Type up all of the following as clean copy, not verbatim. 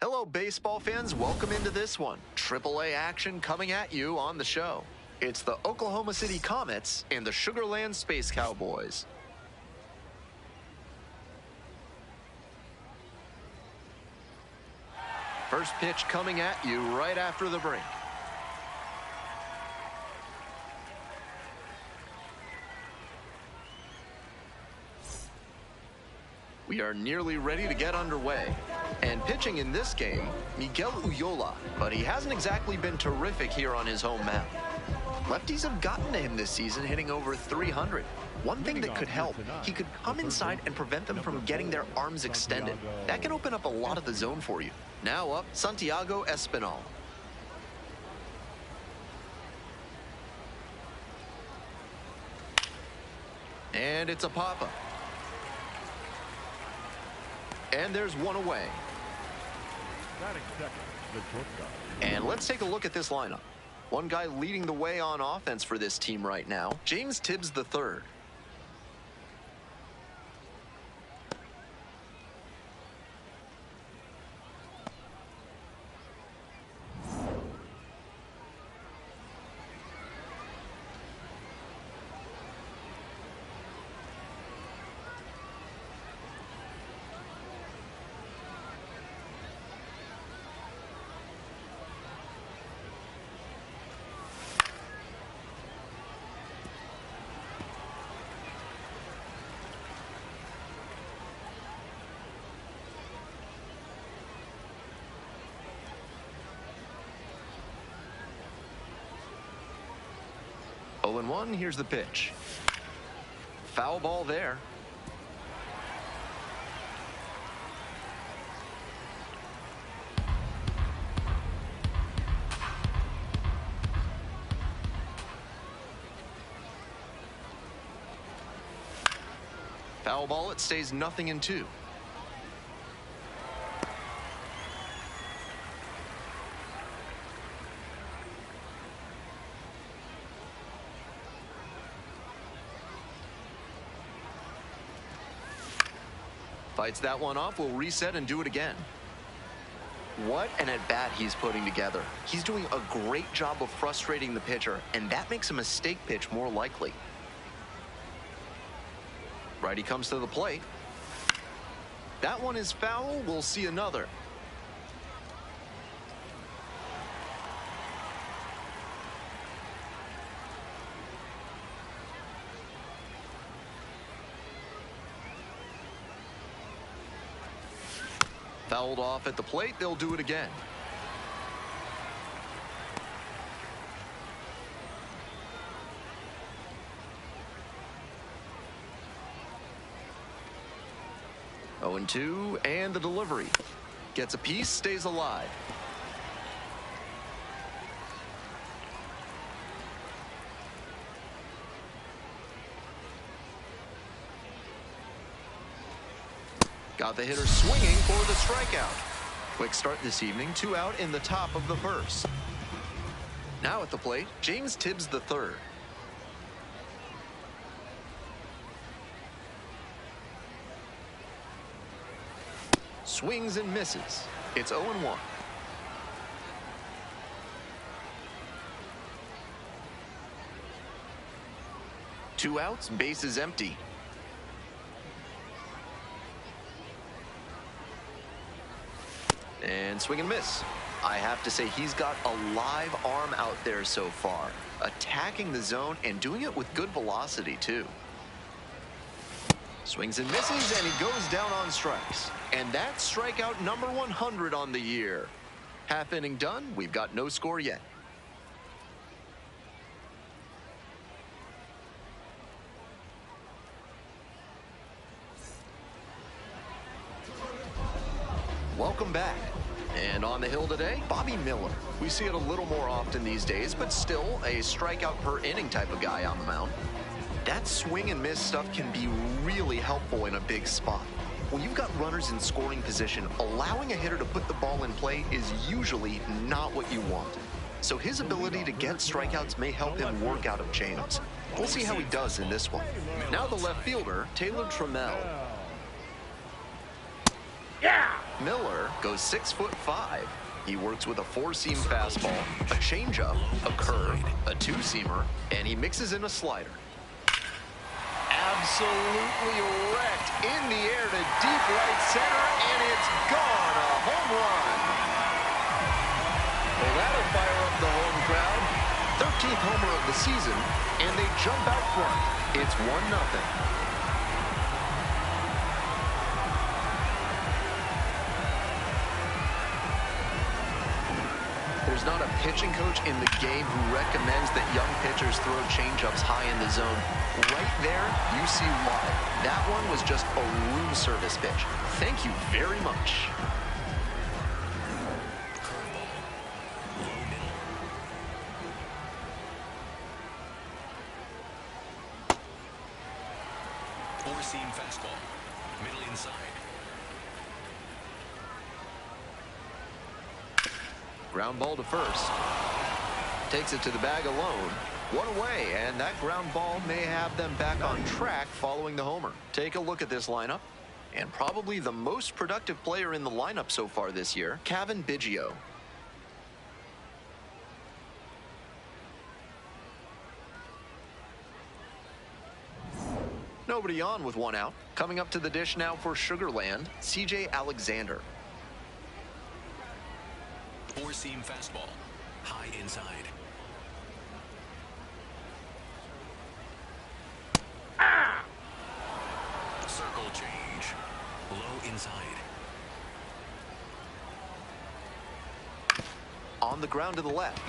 Hello, baseball fans. Welcome into this one. AAA action coming at you on the show. It's the Oklahoma City Comets and the Sugar Land Space Cowboys. First pitch coming at you right after the break. We are nearly ready to get underway. And pitching in this game, Miguel Ullola, but he hasn't exactly been terrific here on his home mound. Lefties have gotten to him this season, hitting over 300. One thing that could help, he could come inside and prevent them from getting their arms extended. That can open up a lot of the zone for you. Now up, Santiago Espinal. And it's a pop-up. And there's one away. And let's take a look at this lineup. One guy leading the way on offense for this team right now, James Tibbs III. Oh and 1, here's the pitch. Foul ball there. Foul ball, it stays 0-2. Fights that one off, will reset and do it again. What an at-bat he's putting together. He's doing a great job of frustrating the pitcher, and that makes a mistake pitch more likely. Righty comes to the plate. That one is foul. We'll see another. Fouled off at the plate, they'll do it again. Oh and 2, and the delivery. Gets a piece, stays alive. Got the hitter swinging for the strikeout. Quick start this evening, 2 out in the top of the first. Now at the plate, James Tibbs III. Swings and misses. It's 0 and 1. Two outs, bases empty. And swing and miss. I have to say he's got a live arm out there so far, attacking the zone and doing it with good velocity too. Swings and misses, and he goes down on strikes. And that's strikeout number 100 on the year. Half inning done, we've got no score yet. Welcome back. And on the hill today, Bobby Miller. We see it a little more often these days, but still a strikeout per inning type of guy on the mound. That swing and miss stuff can be really helpful in a big spot. When you've got runners in scoring position, allowing a hitter to put the ball in play is usually not what you want. So his ability to get strikeouts may help him work out of jams. We'll see how he does in this one. Now the left fielder, Taylor Trammell. Yeah! Miller goes 6'5". He works with a four-seam fastball, a changeup, a curve, a two-seamer, and he mixes in a slider. Absolutely wrecked in the air to deep right center, and it's gone. A home run. Well, that'll fire up the home crowd. 13th homer of the season, and they jump out front. It's 1-0. There's not a pitching coach in the game who recommends that young pitchers throw changeups high in the zone. Right there, you see why. That one was just a room service pitch. Thank you very much. Four-seam fastball, middle inside. Ground ball to first. Takes it to the bag alone. One away, and that ground ball may have them back on track following the homer. Take a look at this lineup. And probably the most productive player in the lineup so far this year, Cavan Biggio. Nobody on with one out. Coming up to the dish now for Sugarland, CJ Alexander. Four-seam fastball, high inside. Circle change, low inside. On the ground to the left.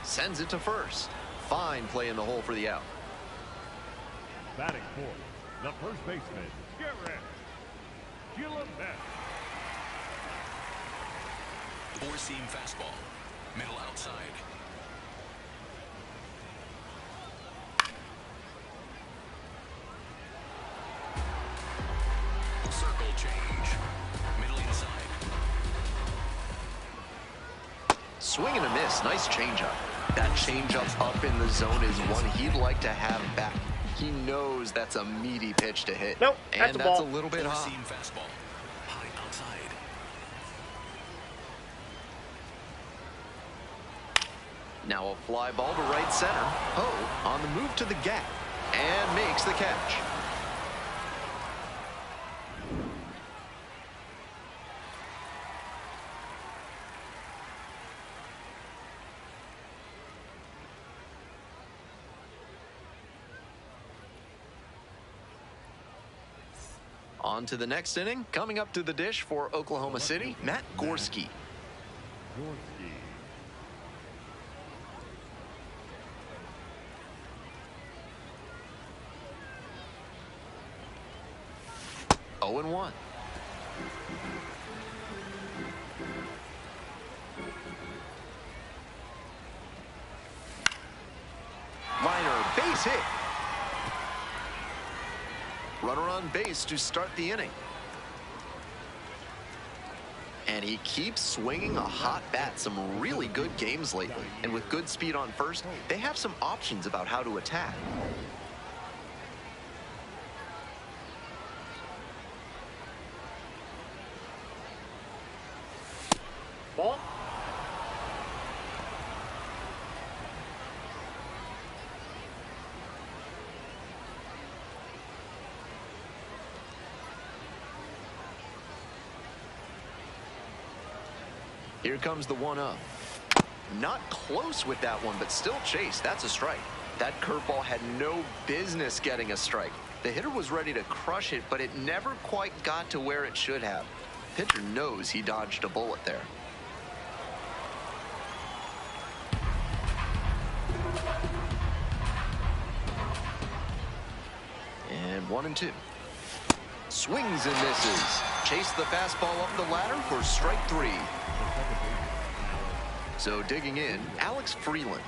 Sends it to first. Fine play in the hole for the out. Batting fourth, the first baseman, Garrett Gilliam. Four-seam fastball, middle outside. Circle change, middle inside. Swing and a miss. Nice changeup. That changeup up in the zone is one he'd like to have back. He knows that's a meaty pitch to hit. Nope, and that's a ball. little bit high. Four-seam fastball, high outside. Now a fly ball to right center. Poe on the move to the gap and makes the catch. On to the next inning. Coming up to the dish for Oklahoma City, Matt Gorski. Gorski. 0-1. Liner, base hit. Runner on base to start the inning. And he keeps swinging a hot bat. Some really good games lately. And with good speed on first, they have some options about how to attack. Ball. Here comes the 1-0. Not close with that one, but still chase. That's a strike. That curveball had no business getting a strike. The hitter was ready to crush it, but it never quite got to where it should have. Pitcher knows he dodged a bullet there. And 1-2. Swings and misses. Chase the fastball up the ladder for strike 3. So digging in, Alex Freeland.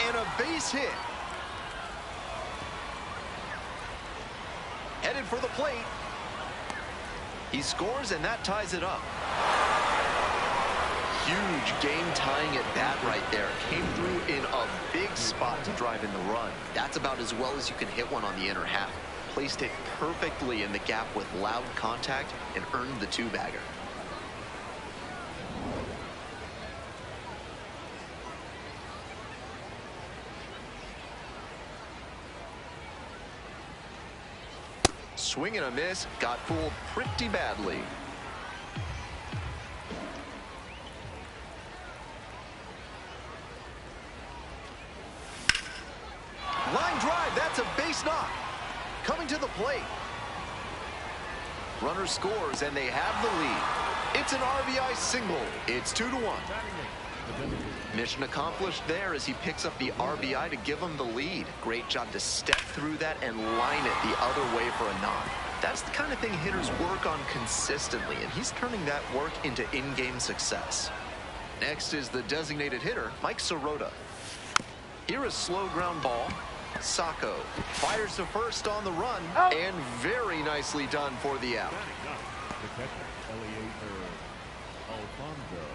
And a base hit. for the plate. He scores, and that ties it up. Huge game-tying at bat right there. Came through in a big spot to drive in the run. That's about as well as you can hit one on the inner half. Placed it perfectly in the gap with loud contact and earned the two-bagger. Swing and a miss, got fooled pretty badly. Line drive, that's a base knock. Coming to the plate. Runner scores, and they have the lead. It's an RBI single. It's 2-1. Mission accomplished there as he picks up the RBI to give him the lead. Great job to step through that and line it the other way for a knock. That's the kind of thing hitters work on consistently, and he's turning that work into in-game success. Next is the designated hitter, Mike Sirota. Here is slow ground ball. Sacco fires to first on the run, and very nicely done for the out. The catcher, Eliezer Alfonso.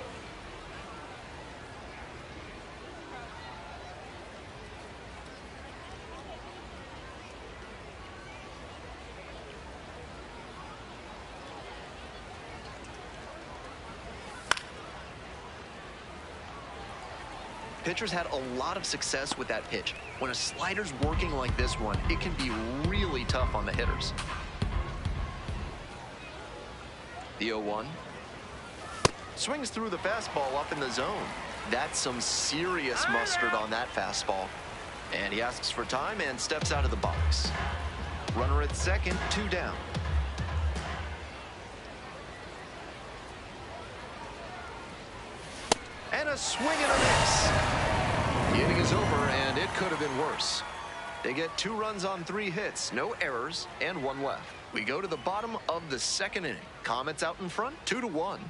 Pitchers had a lot of success with that pitch. When a slider's working like this one, it can be really tough on the hitters. The 0-1. Swings through the fastball up in the zone. That's some serious mustard on that fastball. And he asks for time and steps out of the box. Runner at second, 2 down. And a swing and a miss. The inning is over, and it could have been worse. They get 2 runs on 3 hits, no errors, and 1 left. We go to the bottom of the second inning. Comets out in front, 2-1.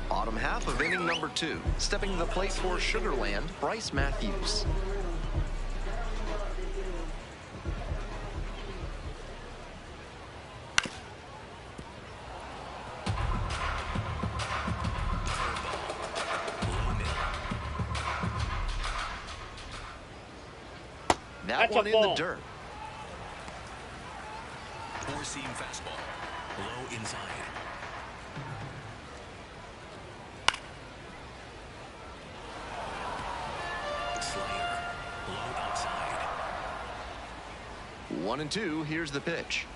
Bottom half of inning number 2. Stepping to the plate for Sugarland, Bryce Matthews. That one in the dirt. Four-seam fastball. Low inside. Slider. Low outside. 1-2. Here's the pitch.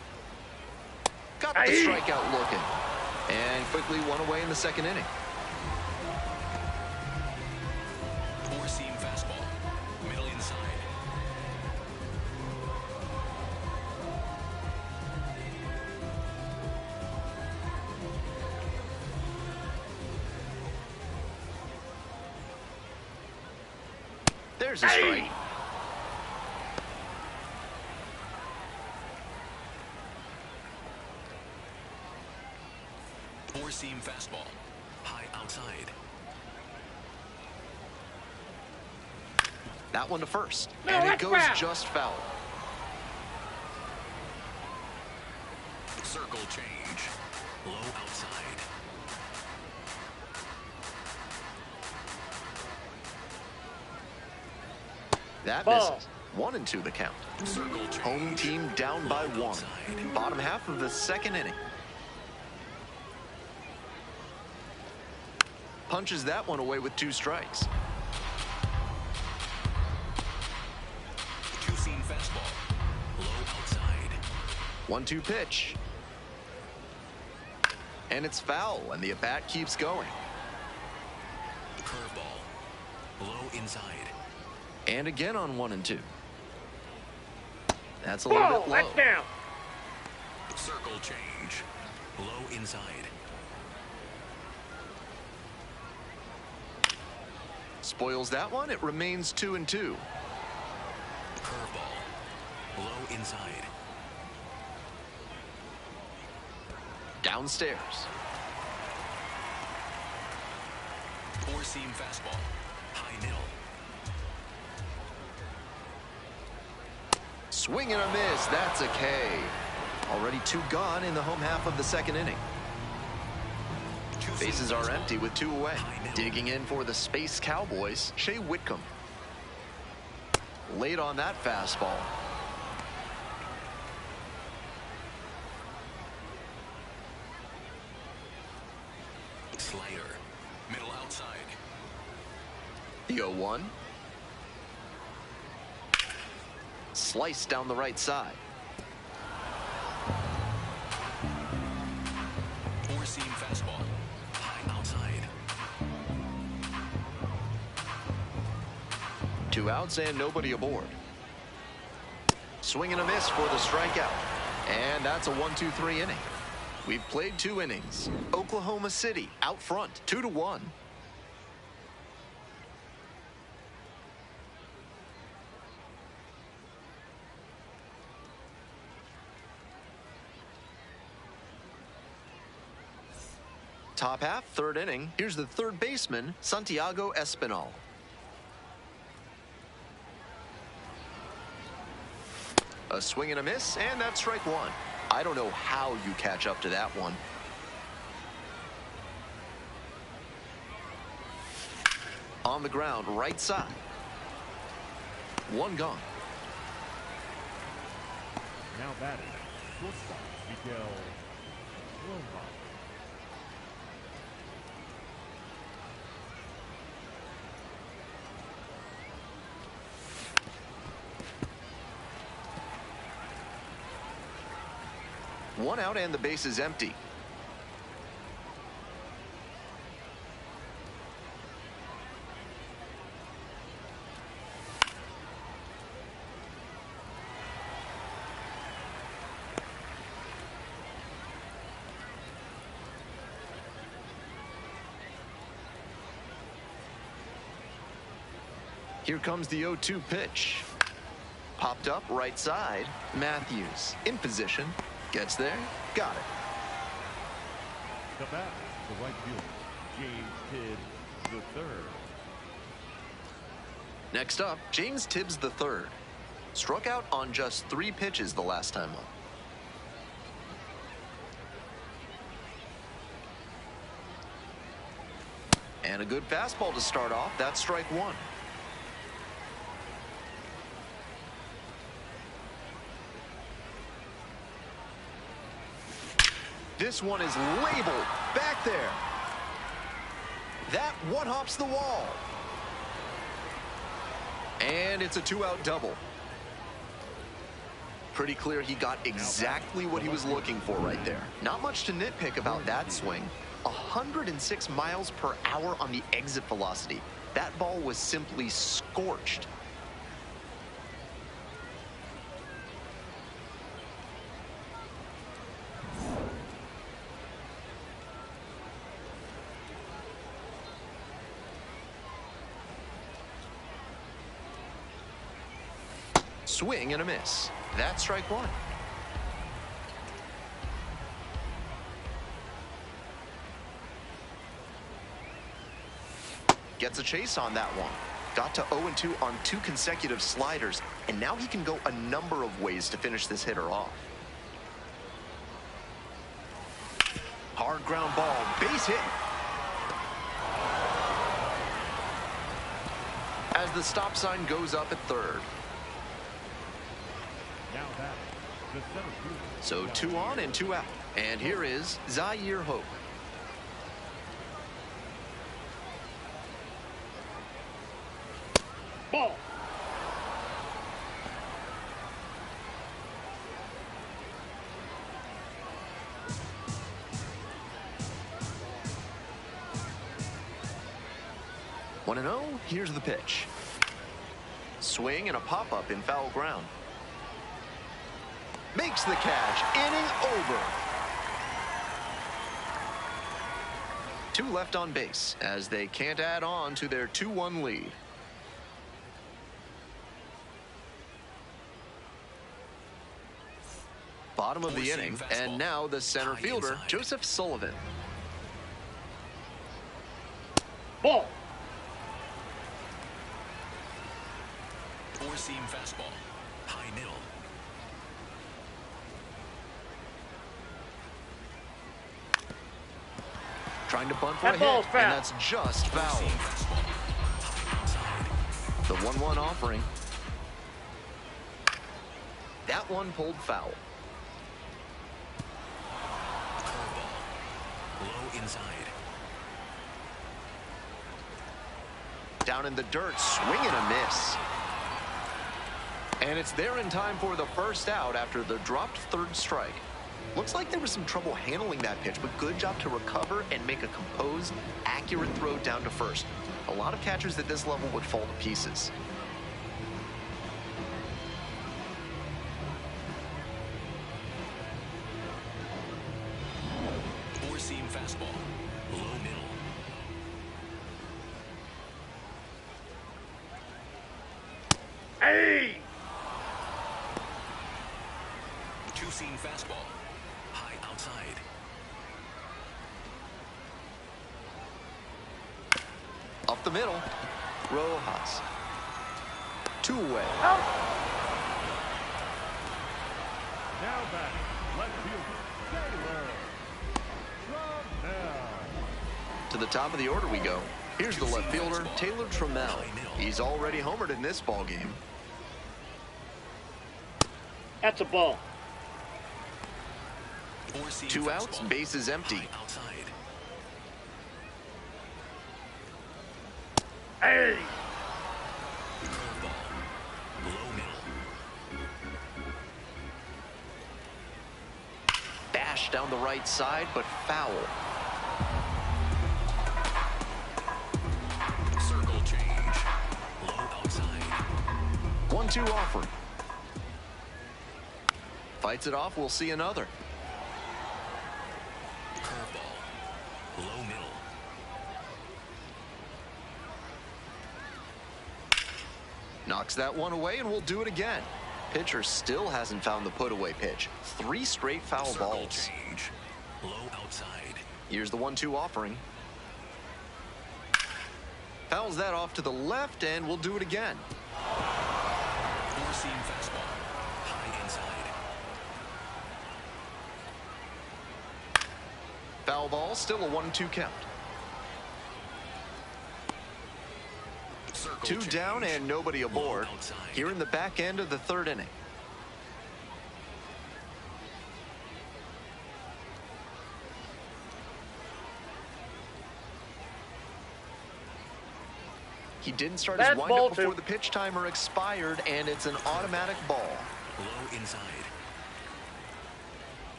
Got the strikeout looking. And quickly 1 away in the second inning. Four-seam fastball. Middle inside. There's a strike. Four-seam fastball. High outside. That one to first. And it goes just foul. Circle change. Low outside. That misses. 1-2 the count. Circle change. Home team down by 1. Bottom half of the second inning. Punches that one away with 2 strikes. Two-seam fastball. Low outside. 1-2 pitch. And it's foul, and the at-bat keeps going. Curveball. Low inside. And again on 1-2. That's a little bit low. Circle change. Low inside. Spoils that one. It remains 2-2. Curveball. Low inside. Downstairs. Four-seam fastball. High middle. Swing and a miss. That's a K. Already 2 gone in the home half of the second inning. Bases are empty with 2 away. Digging in for the Space Cowboys, Shea Whitcomb. Late on that fastball. Slider. Middle outside. The 0-1. Slice down the right side. Four-seam fastball. High outside. 2 outs and nobody aboard. Swing and a miss for the strikeout. And that's a 1-2-3 inning. We've played 2 innings. Oklahoma City out front, 2-1. Top half, 3rd inning. Here's the 3rd baseman, Santiago Espinal. A swing and a miss, and that's strike 1. I don't know how you catch up to that one. On the ground, right side. 1 gone. Now batting, shortstop, Miguel Wilmot. One out and the base is empty. Here comes the 0-2 pitch. Popped up right side. Matthews in position. Gets there. Got it. The bat, the right fielder, James Tibbs III. Next up, James Tibbs III. Struck out on just 3 pitches the last time up. And a good fastball to start off. That's strike 1. This one is labeled back there. That one hops the wall. And it's a 2-out double. Pretty clear he got exactly what he was looking for right there. Not much to nitpick about that swing. 106 miles per hour on the exit velocity. That ball was simply scorched. Swing and a miss. That's strike 1. Gets a chase on that one. Got to 0-2 on 2 consecutive sliders, and now he can go a number of ways to finish this hitter off. Hard ground ball, base hit. As the stop sign goes up at 3rd. Now batting, the center fielder. So 2 on and 2 out. And here is Zaire Hope. Ball. One and 0. Here's the pitch. Swing and a pop-up in foul ground. Makes the catch. Inning over. 2 left on base as they can't add on to their 2-1 lead. Bottom of the inning, and now the center fielder, Joseph Sullivan. Ball. Four-seam fastball. High middle. Trying to bunt for a That hit, ball's and foul. that's just foul. Four-seam fastball. High outside. The 1-1 offering. That one pulled foul. Curveball. Low inside. Down in the dirt, swing and a miss. And it's there in time for the first out after the dropped third strike. Looks like there was some trouble handling that pitch, but good job to recover and make a composed, accurate throw down to first. A lot of catchers at this level would fall to pieces. Four-seam fastball. Low middle. Hey! Two-seam fastball. High outside. Up the middle, Rojas. Two away. Now batting, left fielder, Taylor. Trammell. To the top of the order we go. Here's the left fielder, Taylor Trammell. He's already homered in this ball game. That's a ball. Four-seam 2 outs, fastball. bases empty. High outside. Hey! Curveball. Low middle. Bash down the right side, but foul. Circle change. Low outside. 1-2 offering. Fights it off, we'll see another. Curveball. Low middle. Knocks that one away, and we'll do it again. Pitcher still hasn't found the put-away pitch. 3 straight foul Circle balls. change. Low outside. Here's the 1-2 offering. Fouls that off to the left, and we'll do it again. Four-seam fastball. High inside. Foul ball, still a 1-2 count. Circle 2 change. down and nobody aboard. Low outside. Here in the back end of the 3rd inning. He didn't start his That's windup ball before 2. the pitch timer expired, and it's an automatic ball. Low inside.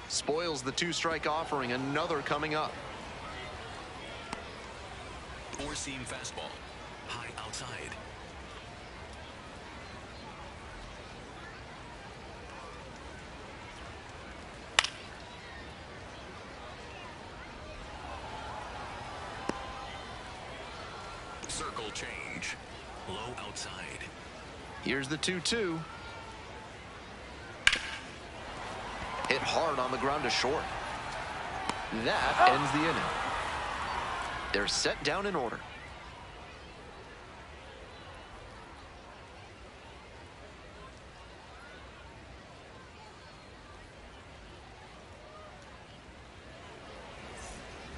Spoils the 2-strike offering, another coming up. Four-seam fastball. High outside. Circle change. Low outside. Here's the 2-2. Hit hard on the ground to short. That ends the inning. They're set down in order.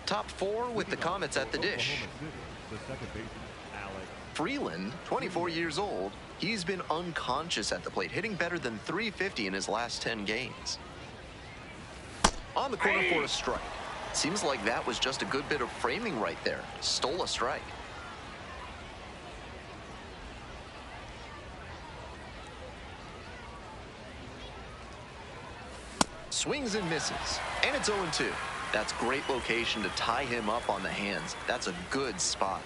Top 4 with the Comets at the dish. Oklahoma City, the second baseman, Alex. Freeland, 24 years old, he's been unconscious at the plate, hitting better than .350 in his last 10 games. On the corner for a strike. Seems like that was just a good bit of framing right there. Stole a strike. Swings and misses, and it's 0-2. That's great location to tie him up on the hands. That's a good spot.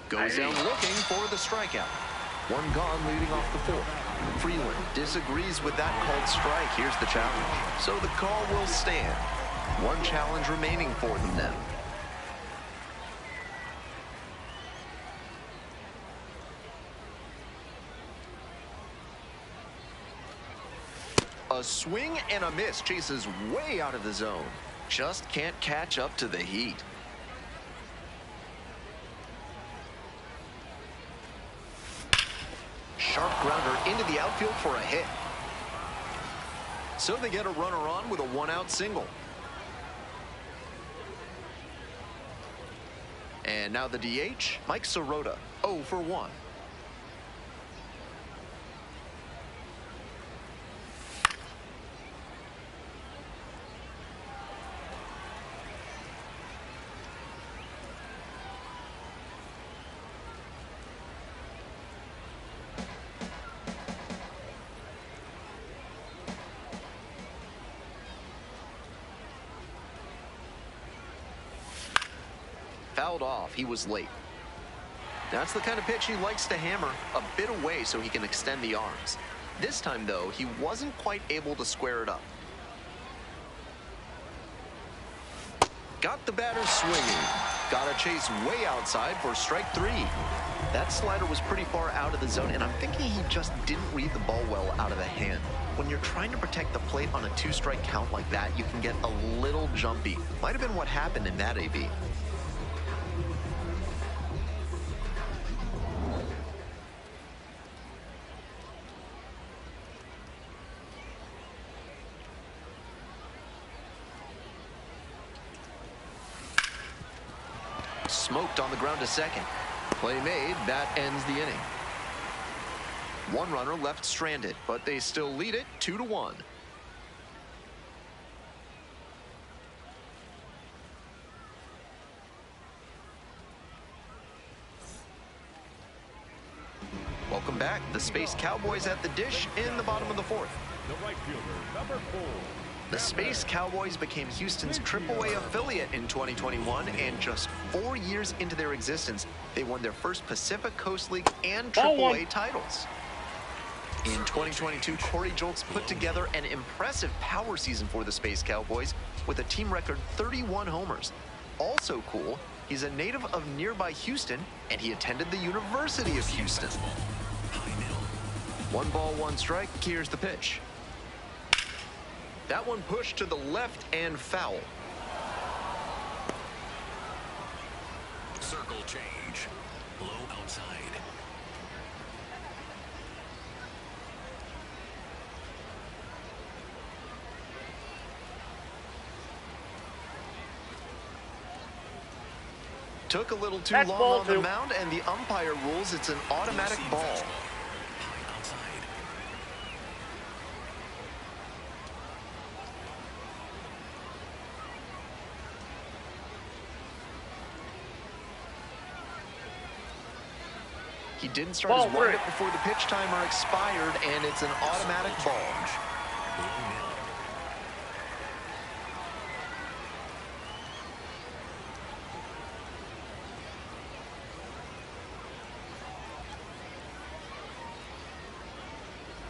Goes down looking for the strikeout. One gone leading off the 4th. Freeland disagrees with that called strike. Here's the challenge. So the call will stand. One challenge remaining for them now. A swing and a miss. Chases way out of the zone. Just can't catch up to the heat. Sharp grounder into the outfield for a hit. So they get a runner on with a one-out single. And now the DH, Mike Sirota, 0 for 1. Fouled off. He was late. That's the kind of pitch he likes to hammer, a bit away so he can extend the arms. This time, though, he wasn't quite able to square it up. Got the batter swinging. Got a chase way outside for strike 3. That slider was pretty far out of the zone, and I'm thinking he just didn't read the ball well out of the hand. When you're trying to protect the plate on a 2-strike count like that, you can get a little jumpy. Might have been what happened in that AB. Smoked on the ground to second. Play made. That ends the inning. One runner left stranded, but they still lead it 2-1. Welcome back. The Space Cowboys at the dish in the bottom of the 4th. The right fielder, number 4. The Space Cowboys became Houston's AAA affiliate in 2021, and just 4 years into their existence, they won their first Pacific Coast League and AAA titles. In 2022, Corey Jolks put together an impressive power season for the Space Cowboys with a team record 31 homers. Also cool, he's a native of nearby Houston, and he attended the University of Houston. 1 ball, 1 strike. Here's the pitch. That one pushed to the left and foul. Circle change. Low outside. Took a little too That's long ball on the 2. mound, and the umpire rules it's an automatic ball. High outside. He didn't start Ball his 3. windup before the pitch timer expired, and it's an automatic ball. Low middle.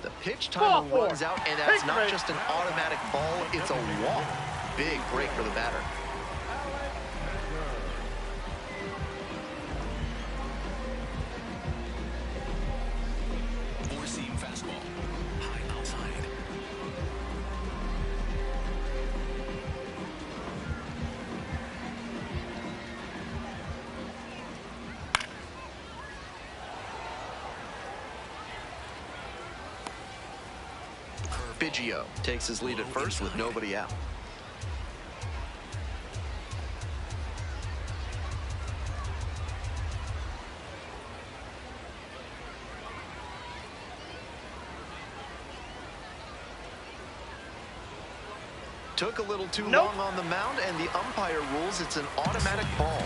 The pitch Ball timer 4. runs out, and that's Take not me. just an automatic ball, it's a walk. Big break for the batter. Four-seam fastball. High outside. Biggio takes his lead at first with nobody out. Took a little too long on the mound, and the umpire rules it's an automatic ball.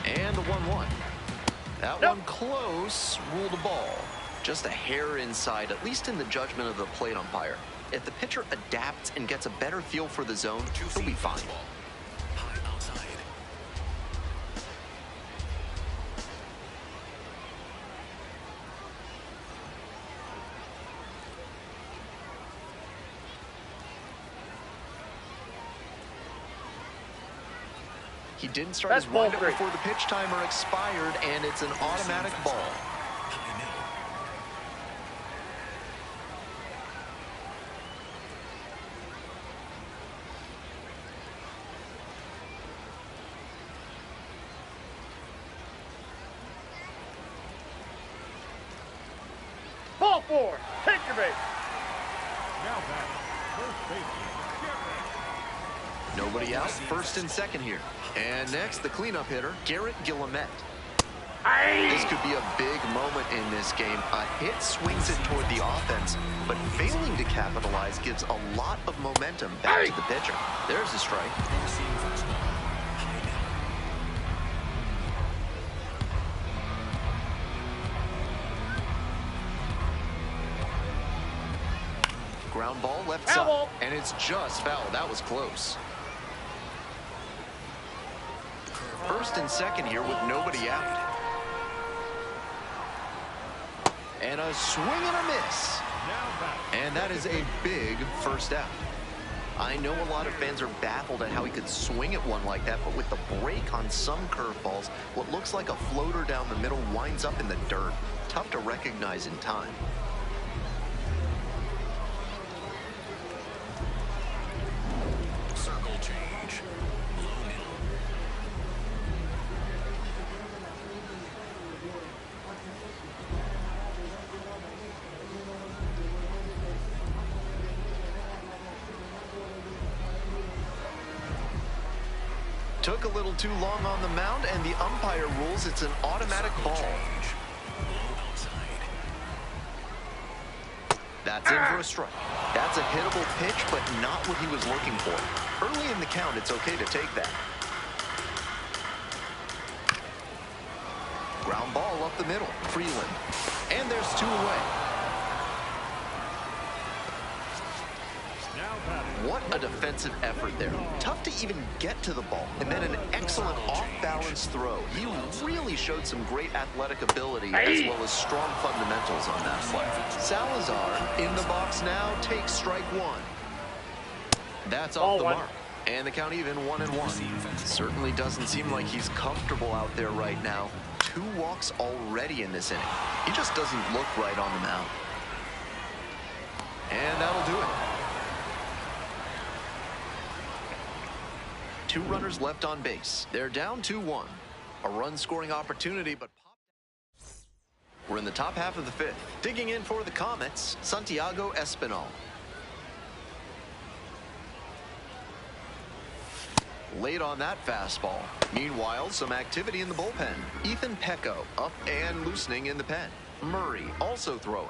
And the 1-1. That one close, ruled a ball. Just a hair inside, at least in the judgment of the plate umpire. If the pitcher adapts and gets a better feel for the zone, he'll be fine. High outside. He didn't start That's his ball windup 3. before the pitch timer expired, and it's an automatic ball. High middle. Ball 4. Take your base. Now batting, first baseman, Garrett. Nobody out, first and second here. And next, the cleanup hitter, Garrett Guillemette. This could be a big moment in this game. A hit swings it toward the offense, but failing to capitalize gives a lot of momentum back to the pitcher. There's a strike. Ground ball left side, and it's just foul. That was close. First and second here with nobody out. And a swing and a miss. And that is a big first out. I know a lot of fans are baffled at how he could swing at one like that, but with the break on some curveballs, what looks like a floater down the middle winds up in the dirt. Tough to recognize in time. Circle change. Low middle. Took a little too long on the mound, and the umpire rules it's an automatic ball. That's in for a strike. That's a hittable pitch, but not what he was looking for. Early in the count, it's okay to take that. Ground ball up the middle, Freeland. And there's 2 away. Now batting, What a defensive effort there. Tough to even get to the ball. And then an excellent off-balance throw. He really showed some great athletic ability as well as strong fundamentals on that play. Salazar in the box now takes strike 1. That's off the mark. And the count even 1-1. Certainly doesn't seem like he's comfortable out there right now. 2 walks already in this inning. He just doesn't look right on the mound. And that'll do it. 2 runners left on base. They're down 2-1. A run-scoring opportunity, but we're in the top half of the 5th. Digging in for the Comets, Santiago Espinal. Late on that fastball. Meanwhile, some activity in the bullpen. Ethan Pecco up and loosening in the pen. Murray also throwing.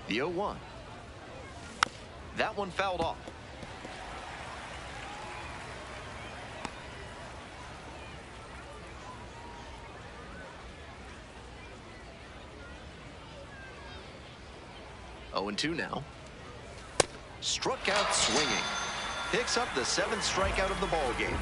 The 0-1. That one fouled off. Oh, 0-2 now. Struck out swinging. Picks up the 7th strikeout of the ball game.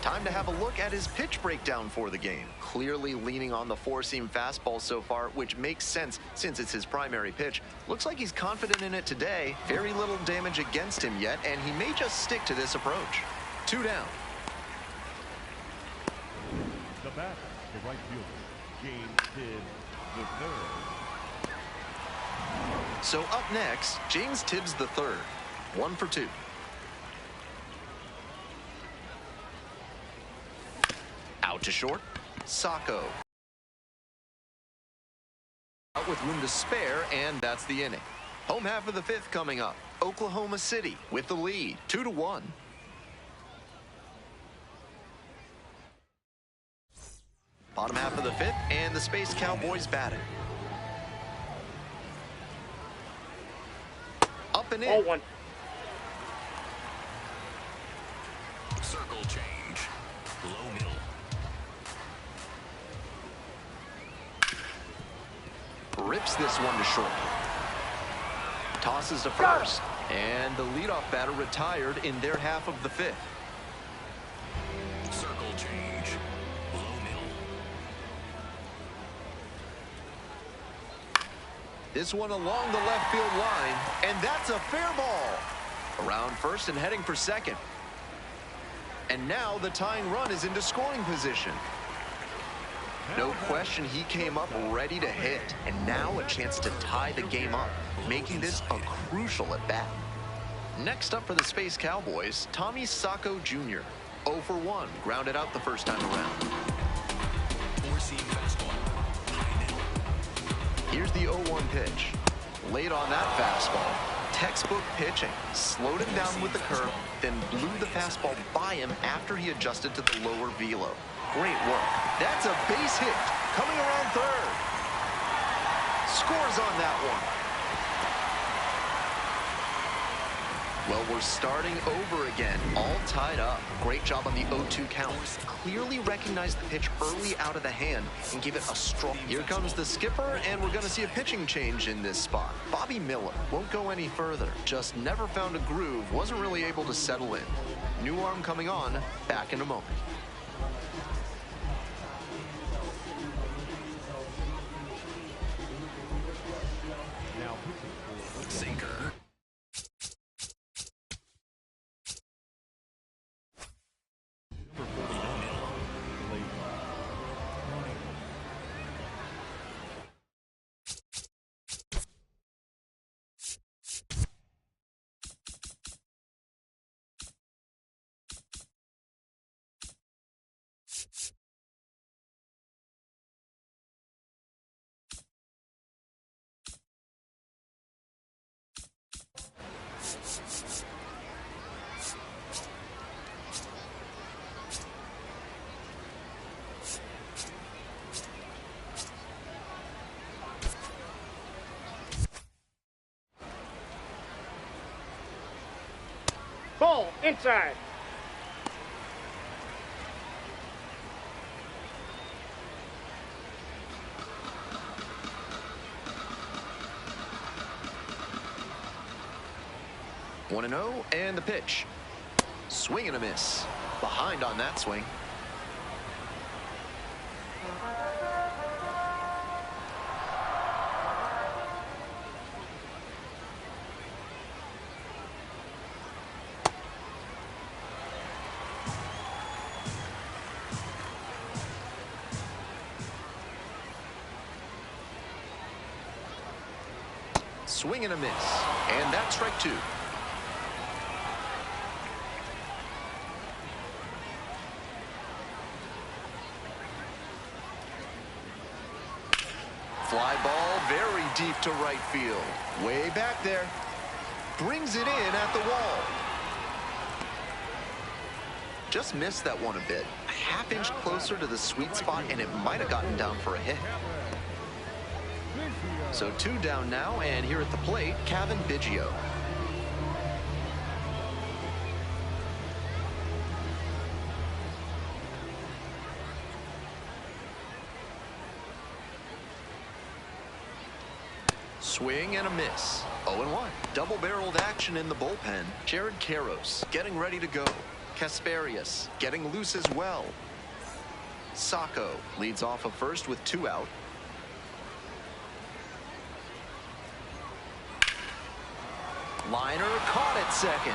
Time to have a look at his pitch breakdown for the game. Clearly leaning on the 4-seam fastball so far, which makes sense since it's his primary pitch. Looks like he's confident in it today. Very little damage against him yet, and he may just stick to this approach. 2 down. the batter, the right fielder, James Tibbs III. So up next, James Tibbs III. 1 for 2. Out to short, Sacco. Out with room to spare, and that's the inning. Home half of the 5th coming up. Oklahoma City with the lead, 2-1. Bottom half of the 5th, and the Space Cowboys batting. Up and in. 0-1. Circle change. Low middle. Rips this one to short. Tosses to first. And the leadoff batter retired in their half of the 5th. Circle change. Low middle. This one along the left field line, and that's a fair ball. Around first and heading for second. And now the tying run is into scoring position. No question, he came up ready to hit, and now a chance to tie the game up, making this a crucial at bat. Next up for the Space Cowboys, Tommy Sacco Jr. 0 for 1, grounded out the first time around. 4-seam fastball. High middle. Here's the 0-1 pitch. Late on that fastball. Textbook pitching. Slowed it down with the curve, then blew the fastball by him after he adjusted to the lower velo. Great work. That's a base hit. Coming around third. Scores on that one. Well, we're starting over again, all tied up. Great job on the 0-2 count. Clearly recognized the pitch early out of the hand and gave it a strong. Here comes the skipper, and we're going to see a pitching change in this spot. Bobby Miller won't go any further. Just never found a groove, wasn't really able to settle in. New arm coming on, back in a moment. Now pitching for Sinker. number 49, Blake. Ball inside. One and 0, and the pitch. Swing and a miss. Behind on that swing. Swing and a miss. And that's strike two. Fly ball very deep to right field. Way back there. Brings it in at the wall. Just missed that one a bit. A half-inch closer to the sweet spot, and it might have gotten down for a hit. So 2 down now, and here at the plate, Kevin Biggio. Swing and a miss. 0-1. Double-barreled action in the bullpen. Jared Karros getting ready to go. Kasparius getting loose as well. Sacco leads off of first with 2 out. Liner caught at second.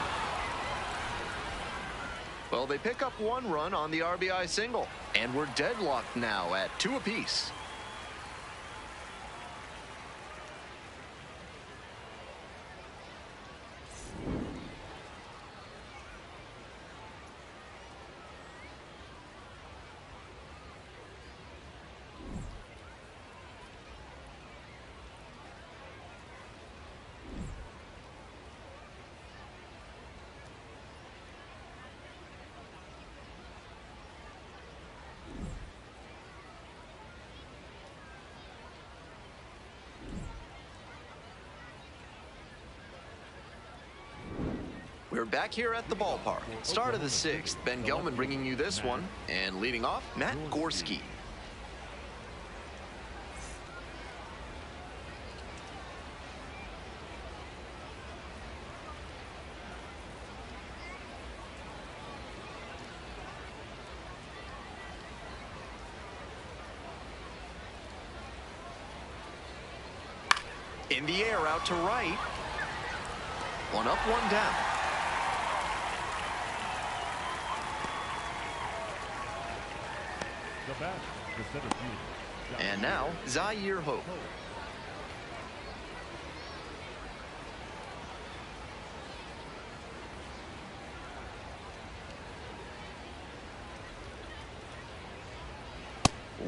Well, they pick up 1 run on the RBI single, and we're deadlocked now at 2 apiece. We're back here at the ballpark. Start of the 6th. Ben Gelman bringing you this one. And leading off, Matt Gorski. In the air out to right. 1 up, 1 down. The bat, the center fielder. And now, Zaire Hope.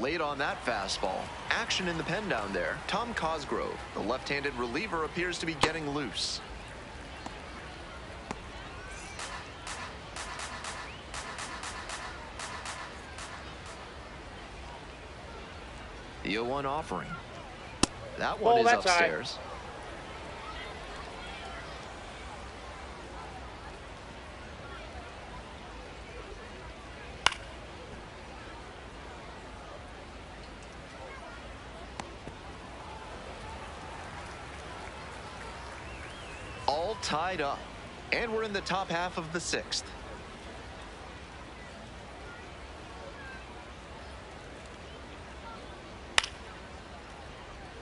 Late on that fastball. Action in the pen down there. Tom Cosgrove, the left-handed reliever, appears to be getting loose. The 0-1 offering. That one is upstairs. All tied up, and we're in the top half of the 6th.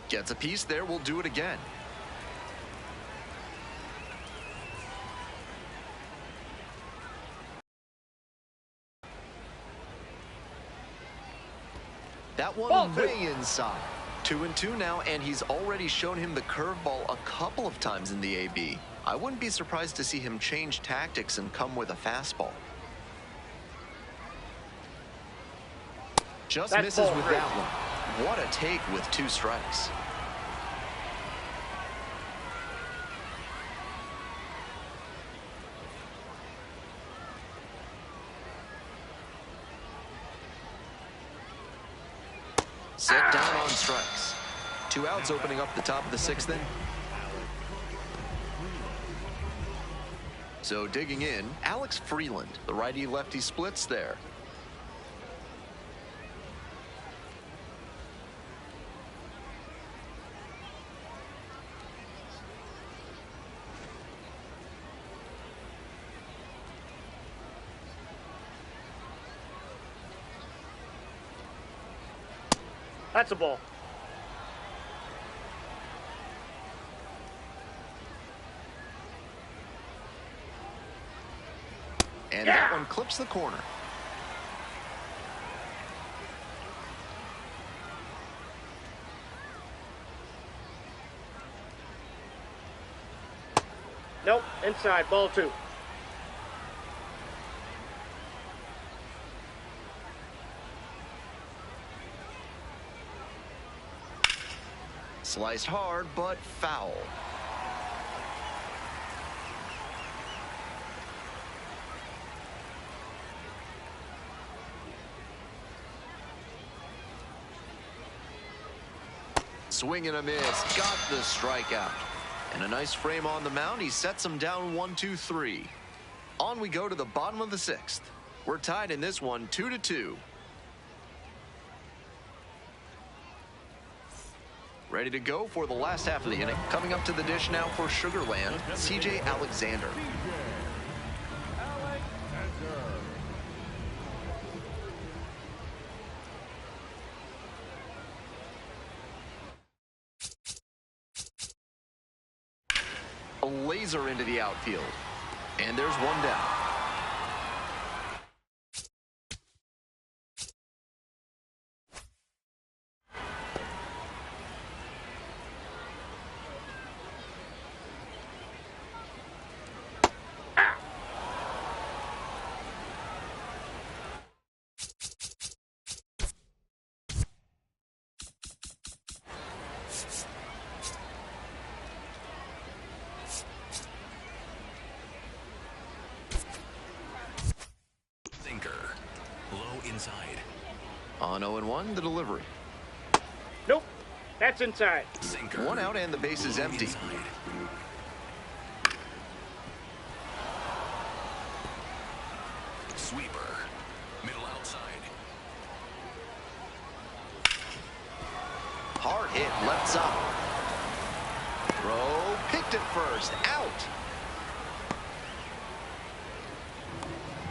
Gets a piece there, we'll do it again. That one way inside. 2-2 now, and he's already shown him the curveball a couple of times in the AB. I wouldn't be surprised to see him change tactics and come with a fastball. Just misses with that one. What a take with 2 strikes. Set down on strikes. 2 outs opening up the top of the 6th inning. So digging in, Alex Freeland, the righty-lefty splits there. That's a ball. And that one clips the corner. Nope, inside, ball 2. Sliced hard, but foul. Swing and a miss. Got the strikeout. And a nice frame on the mound. He sets him down 1-2-3. On we go to the bottom of the 6th. We're tied in this one 2-2. Ready to go for the last half of the inning. Coming up to the dish now for Sugarland, C.J. Alexander. A laser into the outfield. And there's one down. Inside. On 0-1, the delivery. Nope, that's inside. Sinker. 1 out and the base is empty. Inside. Sweeper. Middle outside. Hard hit, left side. Throw, picked it first, out.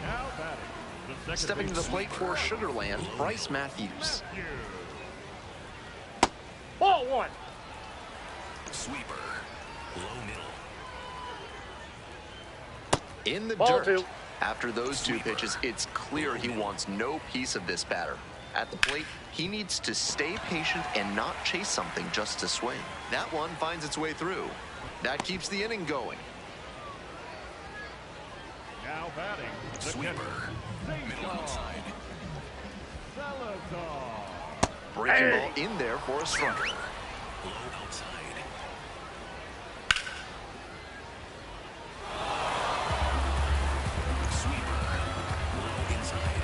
Now batting. Stepping to the plate for Sugarland, Bryce Matthews. Ball 1. Sweeper. Low middle. In the Ball dirt. 2. After those 2 pitches, it's clear he wants no piece of this batter. At the plate, he needs to stay patient and not chase something just to swing. That one finds its way through. That keeps the inning going. Now batting. Sweeper. Middle outside. Salazar. Breaking ball in there for a strike. Low outside. Sweeper. Low inside.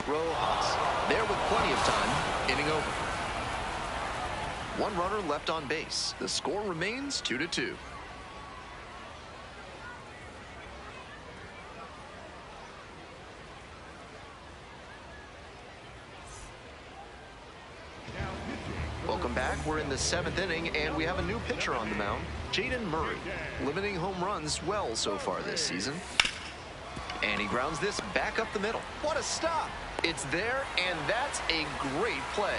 Rojas, there with plenty of time, inning over. One runner left on base. The score remains 2-2. Welcome back. We're in the 7th inning, and we have a new pitcher on the mound, Jaden Murray, limiting home runs well so far this season. And he grounds this back up the middle. What a stop! It's there, and that's a great play.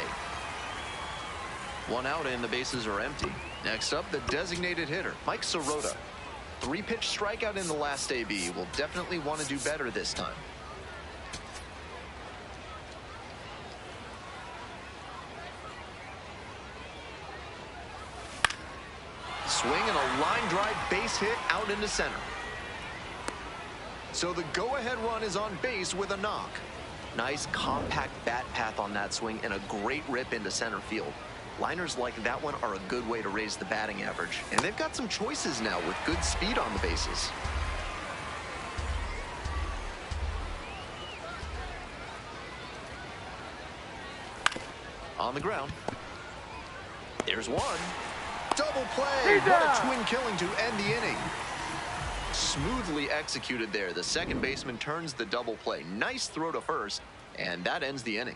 One out, and the bases are empty. Next up, the designated hitter, Mike Sirota. 3-pitch strikeout in the last AB. Will definitely want to do better this time. Swing and a line drive base hit out into center. So the go-ahead run is on base with a knock. Nice compact bat path on that swing and a great rip into center field. Liners like that one are a good way to raise the batting average. And they've got some choices now with good speed on the bases. On the ground. There's one. Double play. What a twin killing to end the inning. Smoothly executed there. The second baseman turns the double play. Nice throw to first, and that ends the inning.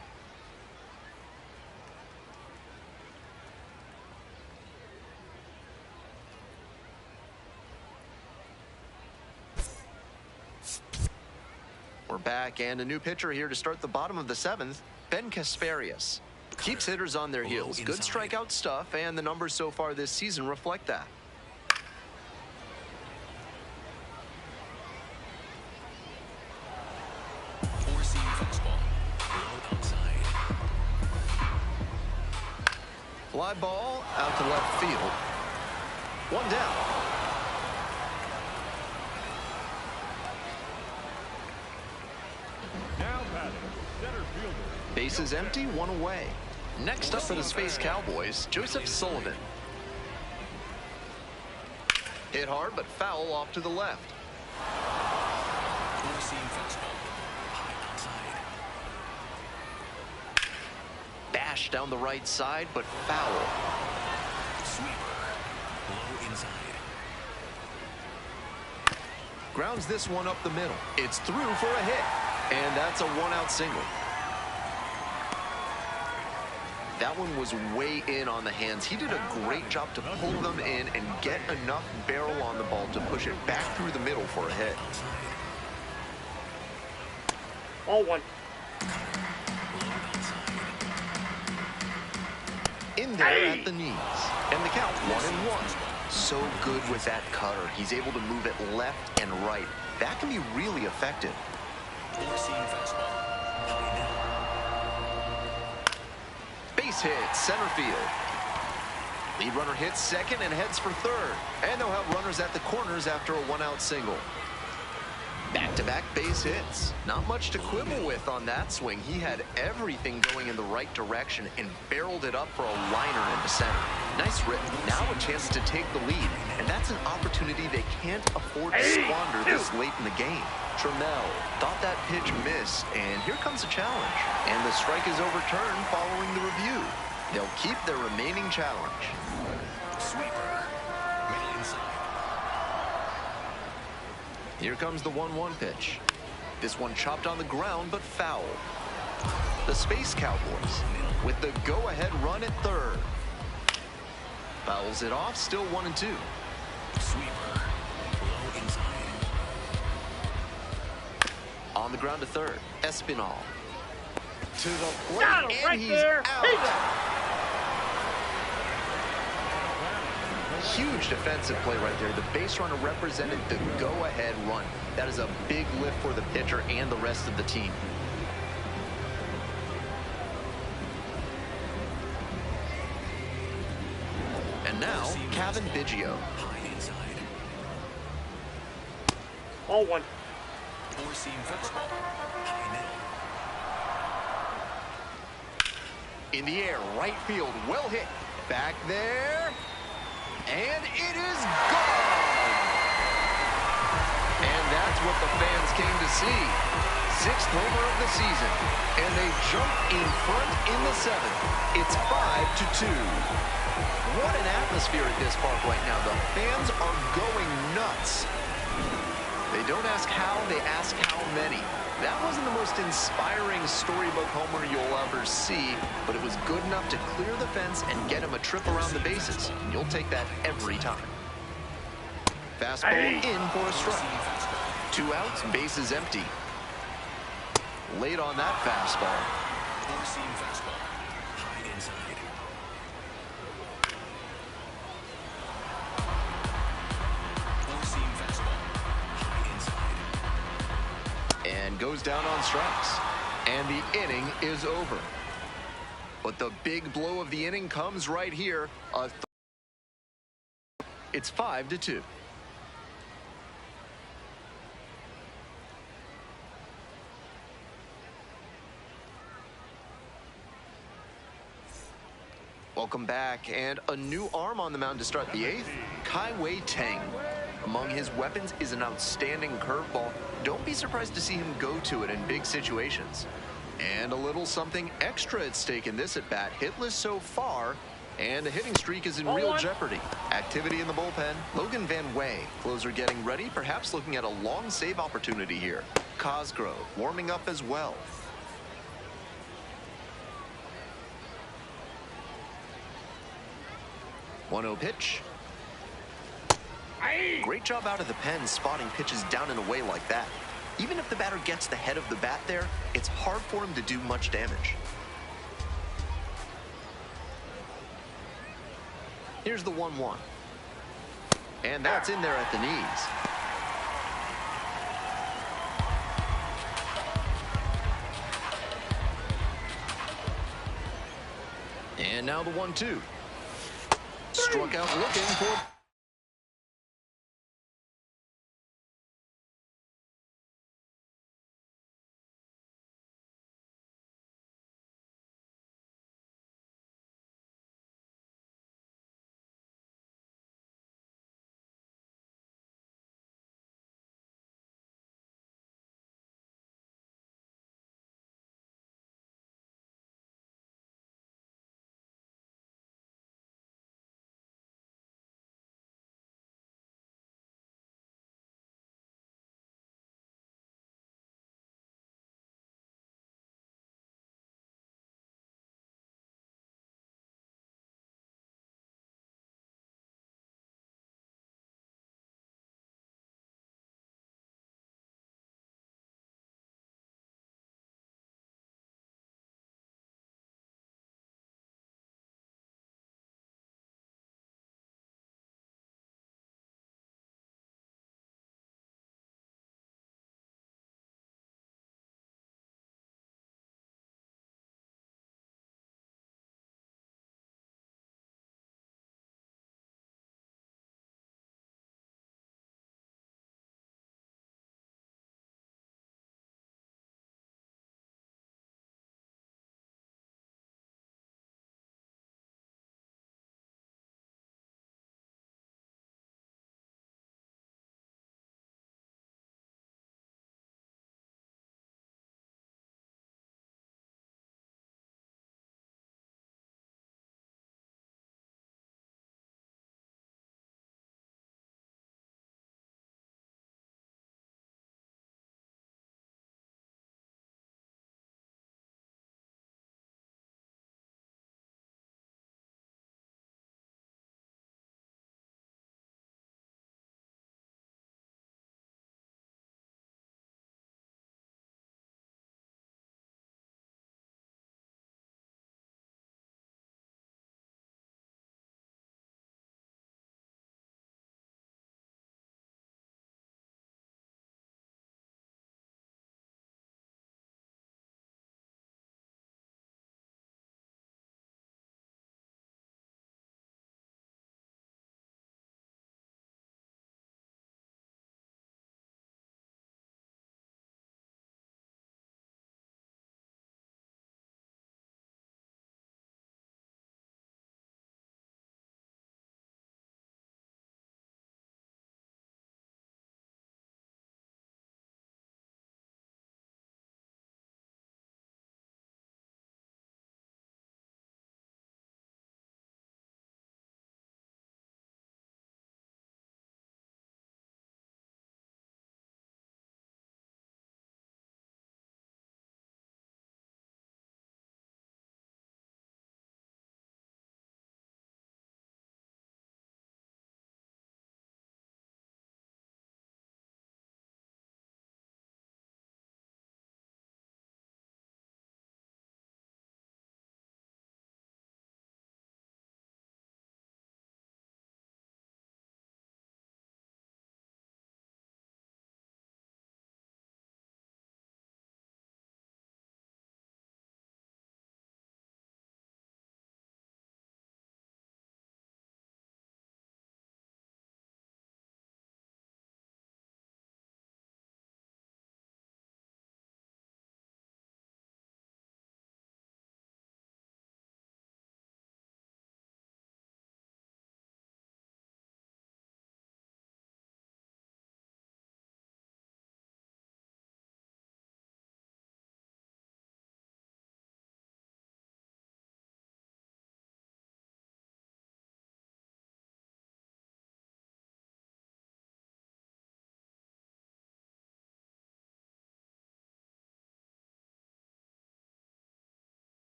We're back, and a new pitcher here to start the bottom of the 7th, Ben Kasparius. Keeps hitters on their heels. Good strikeout stuff, and the numbers so far this season reflect that. Four-seam fastball. Low outside. Fly ball out to left field. One down. Now batting, center fielder. Bases empty, one away. Next up for the Space Cowboys, Joseph Sullivan. Hit hard, but foul off to the left. Four-seam fastball. High outside. Bash down the right side, but foul. Sweeper. Low inside. Grounds this one up the middle. It's through for a hit, and that's a one-out single. That one was way in on the hands. He did a great job to pull them in and get enough barrel on the ball to push it back through the middle for a hit. Ball one. In there at the knees. And the count 1-1. So good with that cutter. He's able to move it left and right. That can be really effective. Four-seam fastball. High now. Base hit, center field. Lead runner hits second and heads for third. And they'll have runners at the corners after a one-out single. Back-to-back base hits. Not much to quibble with on that swing. He had everything going in the right direction and barreled it up for a liner into center. Nice rip. Now a chance to take the lead. And that's an opportunity they can't afford to squander this late in the game. Trammell thought that pitch missed, and here comes a challenge. And the strike is overturned following the review. They'll keep their remaining challenge. Sweeper. Middle inside. Here comes the 1-1 pitch. This one chopped on the ground, but foul. The Space Cowboys with the go-ahead run at third. Fouls it off, still 1-2. Sweeper. Low inside. On the ground to third, Espinal. To the plate, Got him and right he's there. out. Huge defensive play right there. The base runner represented the go-ahead run. That is a big lift for the pitcher and the rest of the team. And now, Kevin Biggio. High inside. Ball one. Four-seam fastball. High middle. In the air, right field, well hit. Back there, and it is gone. And that's what the fans came to see. Sixth homer of the season, and they jump in front in the seventh. It's 5-2. What an atmosphere at this park right now. The fans are going nuts. They don't ask how, they ask how many. That wasn't the most inspiring storybook homer you'll ever see, but it was good enough to clear the fence and get him a trip around the bases. And you'll take that every time. Fastball in for a strike. 2 outs, bases empty. Late on that fastball. Four-seam fastball. High inside. Four-seam fastball. High inside. And goes down on strikes. And the inning is over. But the big blow of the inning comes right here. It's 5-2. Welcome back, and a new arm on the mound to start the eighth, Kai Tang. Among his weapons is an outstanding curveball. Don't be surprised to see him go to it in big situations. And a little something extra at stake in this at-bat. Hitless so far, and a hitting streak is in real jeopardy. Activity in the bullpen. Logan Van Way, closer getting ready, perhaps looking at a long save opportunity here. Cosgrove warming up as well. 1-0 pitch. Great job out of the pen spotting pitches down and away like that. Even if the batter gets the head of the bat there, it's hard for him to do much damage. Here's the 1-1. And that's in there at the knees. And now the 1-2. Struck out looking for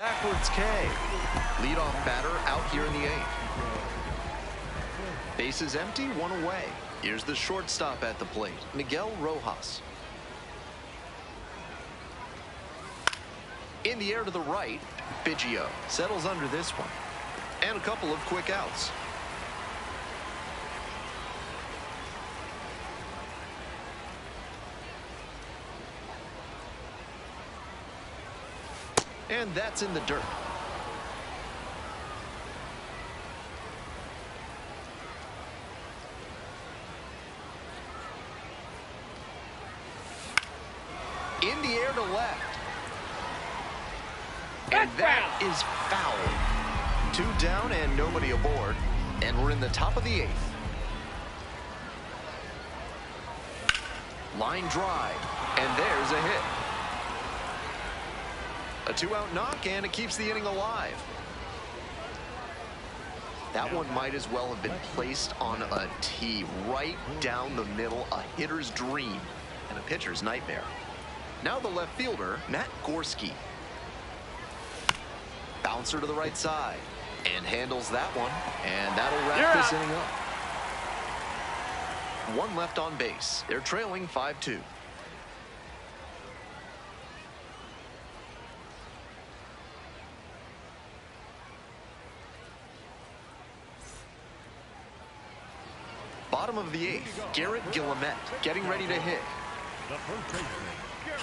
Backwards K. Leadoff batter out here in the 8th. Bases empty, one away. Here's the shortstop at the plate, Miguel Rojas. In the air to the right, Biggio settles under this one. And a couple of quick outs. And that's in the dirt. In the air to left. And that is foul. 2 down and nobody aboard. And we're in the top of the 8th. Line drive. And there's a hit. A 2-out knock, and it keeps the inning alive. That one might as well have been placed on a tee right down the middle, a hitter's dream and a pitcher's nightmare. Now the left fielder, Matt Gorski. Bouncer to the right side, and handles that one, and that'll wrap this inning up. 1 left on base. They're trailing 5-2. Bottom of the 8th, Garrett Guillemette getting ready to hit. The first baseman, Garrett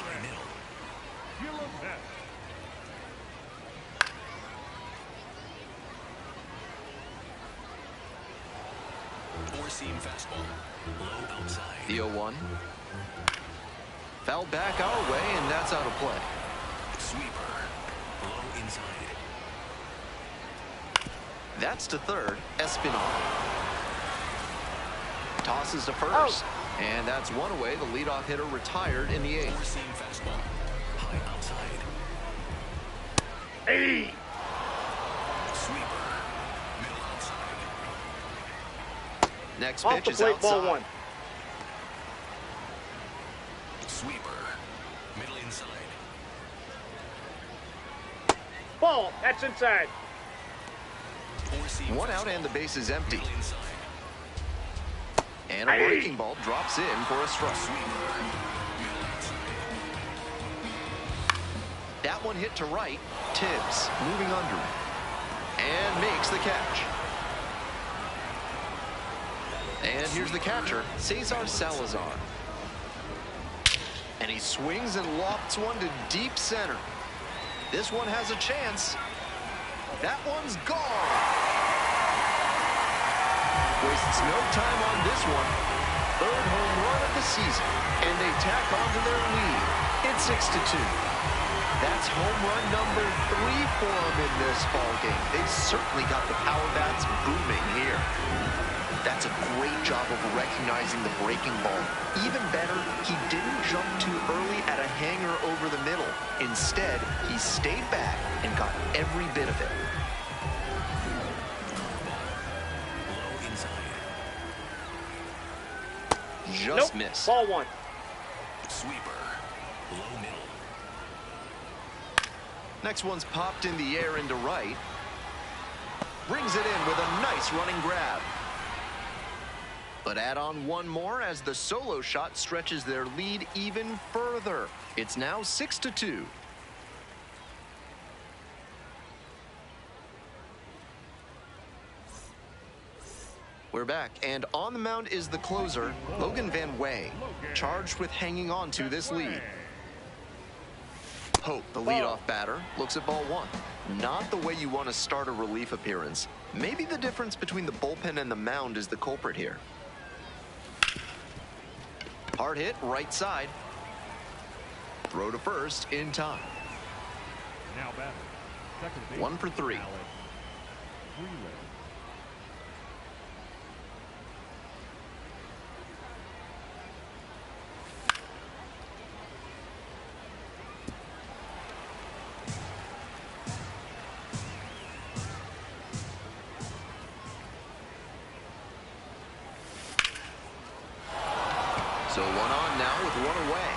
Guillemette. Four-seam fastball. Low outside. The 0-1. Fouled back our way, and that's out of play. Sweeper. Low inside. That's to third, Espinal. Tosses to first, and that's one away. The leadoff hitter retired in the 8th. Four-seam fastball. High outside. Hey! Sweeper. Middle outside. Next Off pitch the is plate, outside. ball 1. Sweeper. Middle inside. Ball, that's inside. Four-seam 1 out fastball. and the base is empty. Middle inside. And a breaking ball drops in for a strike. That one hit to right. Tibbs moving under it. And makes the catch. And here's the catcher, Cesar Salazar. And he swings and lofts one to deep center. This one has a chance. That one's gone. Wastes no time on this one. 3rd home run of the season, and they tack onto their lead. It's 6-2. That's home run number 3 for them in this ballgame. They've certainly got the power bats booming here. That's a great job of recognizing the breaking ball. Even better, he didn't jump too early at a hanger over the middle. Instead, he stayed back and got every bit of it. Just missed. Ball 1. Sweeper. Low middle. Next one's popped in the air into right. Brings it in with a nice running grab. But add on one more as the solo shot stretches their lead even further. It's now 6-2. We're back, and on the mound is the closer, Logan Van Way, charged with hanging on to this lead. Hope, the leadoff batter, looks at ball 1. Not the way you want to start a relief appearance. Maybe the difference between the bullpen and the mound is the culprit here. Hard hit, right side. Throw to first in time. Now batting. Second base. 1 for 3. Alex Freeland. So 1 on now with 1 away.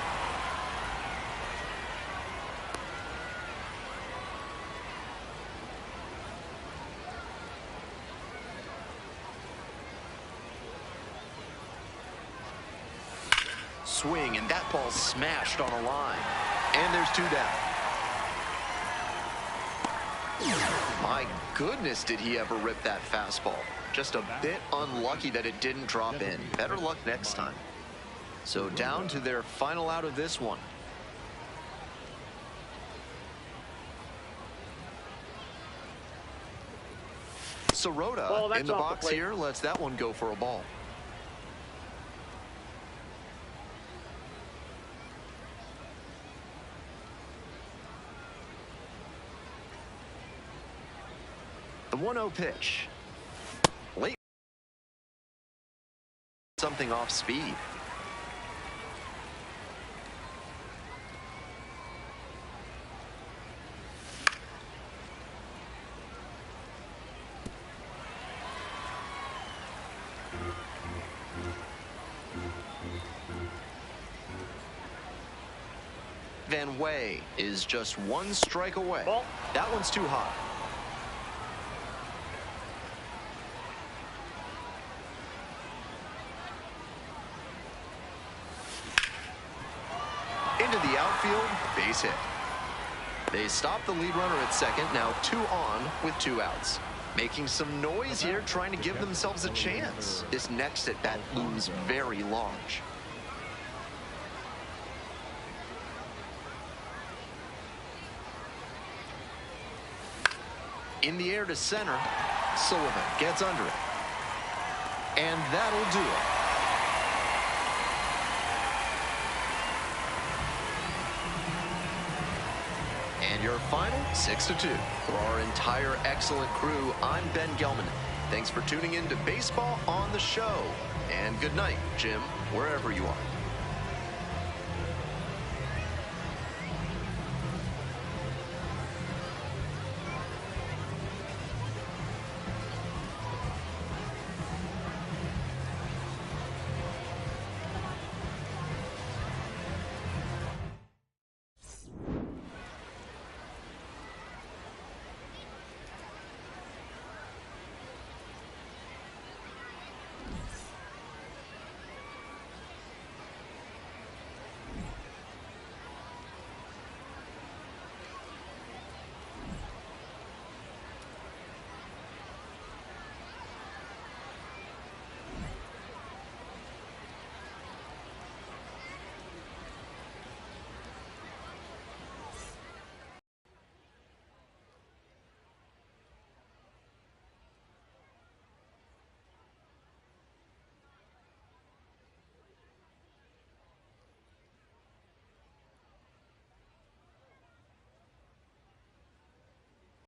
swing, and that ball smashed on a line. And there's 2 down. My goodness, did he ever rip that fastball. Just a bit unlucky that it didn't drop in. Better luck next time. So down to their final out of this one. Sirota in the box here lets that one go for a ball. The 1-0 pitch. Late. Something off speed. Van Way is just 1 strike away. Ball. That one's too high. Into the outfield, base hit. They stop the lead runner at second, now 2 on with 2 outs. Making some noise here, trying to give themselves a chance. This next at bat looms very large. In the air to center, Sullivan gets under it. And that'll do it. And your final, 6-2. For our entire excellent crew, I'm Ben Gelman. Thanks for tuning in to Baseball on the Show. And good night, Jim, wherever you are.